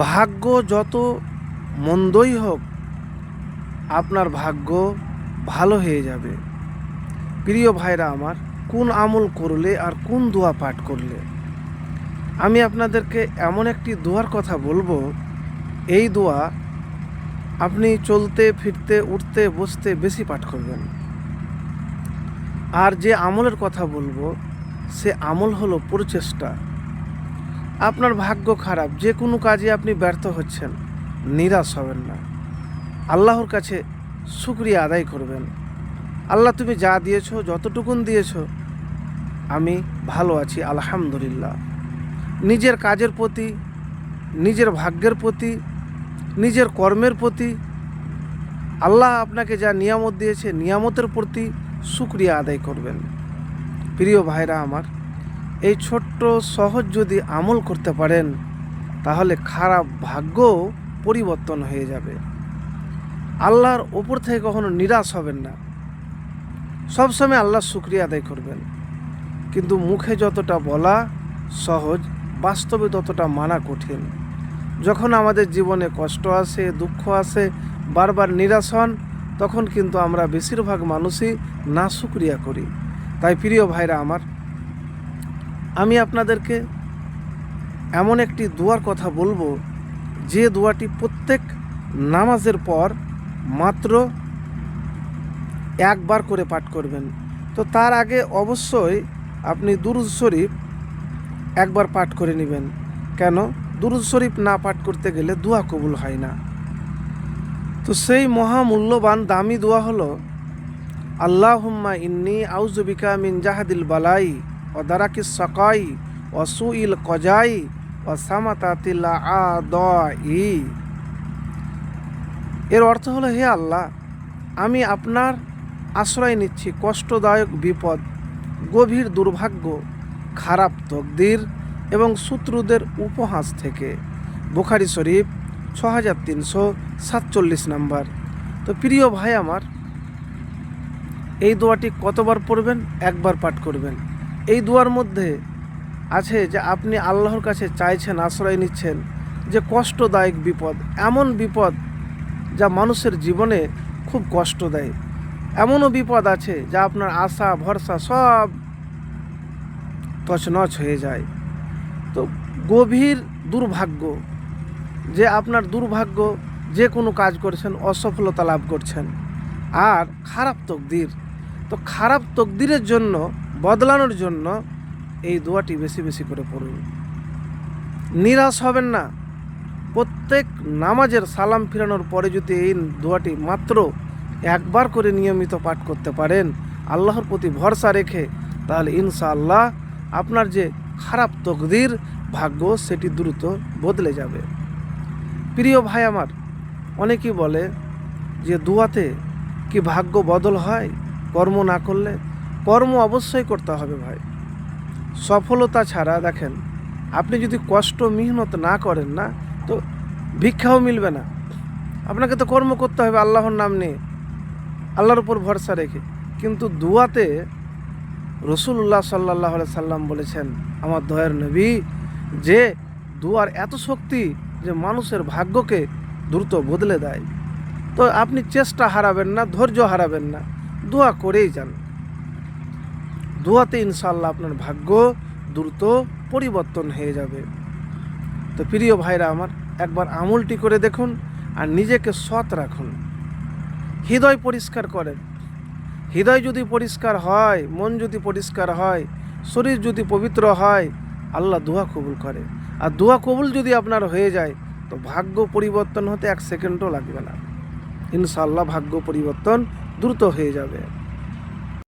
ভাগ্য যত মন্দই হোক, আপনার ভাগ্য ভালো হয়ে যাবে। প্রিয় ভাইরা আমার, কোন আমল করলে আর কোন দোয়া পাঠ করলে, আমি আপনাদেরকে এমন একটি দোয়ার কথা বলবো। এই দোয়া আপনি চলতে ফিরতে উঠতে বসতে বেশি পাঠ করবেন। আর যে আমলের কথা বলবো সে আমল হলো প্রচেষ্টা। আপনার ভাগ্য খারাপ, যে কোনো কাজে আপনি ব্যর্থ হচ্ছেন, নিরাশ হবেন না। আল্লাহর কাছে শুকরিয়া আদায় করবেন। আল্লাহ, তুমি যা দিয়েছো, যতটুকুন দিয়েছো, আমি ভালো আছি, আলহামদুলিল্লাহ। নিজের কাজের প্রতি, নিজের ভাগ্যের প্রতি, নিজের কর্মের প্রতি, আল্লাহ আপনাকে যা নিয়ামত দিয়েছে, নিয়ামতের প্রতি শুকরিয়া আদায় করবেন। প্রিয় ভাইরা আমার, এই ছোট্ট সহজ যদি আমল করতে পারেন, তাহলে খারাপ ভাগ্য পরিবর্তন হয়ে যাবে। আল্লাহর ওপর থেকে কখনো নিরাশ হবেন না, সবসময় আল্লাহর শুকরিয়া আদায় করবেন। কিন্তু মুখে যতটা বলা সহজ, বাস্তবে ততটা মানা কঠিন। যখন আমাদের জীবনে কষ্ট আসে, দুঃখ আসে, বারবার নিরাশ হন, তখন কিন্তু আমরা বেশিরভাগ মানুষই না শুকরিয়া করি। তাই প্রিয় ভাইরা আমার, আমি আপনাদেরকে এমন একটি দোয়ার কথা বলবো, যে দোয়াটি প্রত্যেক নামাজের পর মাত্র একবার করে পাঠ করবেন। তো তার আগে অবশ্যই আপনি দুরূদ শরীফ একবার পাঠ করে নেবেন। কেন? দুরূদ শরীফ না পাঠ করতে গেলে দোয়া কবুল হয় না। তো সেই মহামূল্যবান দামি দোয়া হলো, আল্লাহুম্মা ইন্নী আউযু বিকা মিন জাহাদিল বালাই ওয়া দারাকিস সাকাই ওয়া সুইল কজাই ওয়া সামাতাতিল আদাই। এর অর্থ হলো, হে আল্লাহ, আমি আপনার আশ্রয় নিচ্ছি কষ্টদায়ক বিপদ, গভীর দুর্ভাগ্য, খারাপ তকদির এবং শত্রুদের উপহাস থেকে। বুখারী শরীফ 6347 নাম্বার। তো প্রিয় ভাই আমার, এই দোয়াটি কতবার পড়বেন? একবার পাঠ করবেন। এই দোয়ার মধ্যে আছে যে আপনি আল্লাহর কাছে চাইছেন, আশ্রয় নিচ্ছেন যে কষ্টদায়ক বিপদ, এমন বিপদ যা মানুষের জীবনে খুব কষ্ট দেয়। এমনও বিপদ আছে যা আপনার আশা ভরসা সব তছনছ হয়ে যায়। তো গভীর দুর্ভাগ্য, যে আপনার দুর্ভাগ্য, যে কোনো কাজ করছেন অসফলতা লাভ করছেন। আর খারাপ তকদির, তো খারাপ তকদিরের জন্য বদলানোর জন্য এই দোয়াটি বেশি বেশি করে পড়ুন। নিরাশ হবেন না। প্রত্যেক নামাজের সালাম ফিরানোর পরে যদি এই দোয়াটি মাত্র একবার করে নিয়মিত পাঠ করতে পারেন, আল্লাহর প্রতি ভরসা রেখে, তাহলে ইনশাআল্লাহ আপনার যে খারাপ তকদির ভাগ্য, সেটি দ্রুত বদলে যাবে। প্রিয় ভাই আমার, অনেকেই বলে যে দোয়াতে কি ভাগ্য বদল হয় কর্ম না করলে? কর্ম অবশ্যই করতে হবে ভাই। সফলতা ছাড়া, দেখেন, আপনি যদি কষ্ট মেহনত না করেন না, তো ভিক্ষাও মিলবে না। আপনাকে তো কর্ম করতে হবে আল্লাহর নাম নিয়ে, আল্লাহর উপর ভরসা রেখে। কিন্তু দুয়াতে রাসূলুল্লাহ সাল্লাল্লাহু আলাইহি সাল্লাম বলেছেন, আমার দয়ার নবী, যে দুয়ার এত শক্তি যে মানুষের ভাগ্যকে দ্রুত বদলে দেয়। তো আপনি চেষ্টা হারাবেন না, ধৈর্য হারাবেন না, দোয়া করেই যান। দোয়াতে ইনশাআল্লাহ আপনার ভাগ্য দ্রুত পরিবর্তন হয়ে যাবে। তো প্রিয় ভাইরা আমার, একবার আমলটি করে দেখুন আর নিজেকে সৎ রাখুন। হৃদয় পরিষ্কার করেন। হৃদয় যদি পরিষ্কার হয়, মন যদি পরিষ্কার হয়, শরীর যদি পবিত্র হয়, আল্লাহ দোয়া কবুল করে। আর দোয়া কবুল যদি আপনার হয়ে যায়, তো ভাগ্য পরিবর্তন হতে 1 সেকেন্ডও লাগবে না। ইনশাআল্লাহ ভাগ্য পরিবর্তন দ্রুত হয়ে যাবে।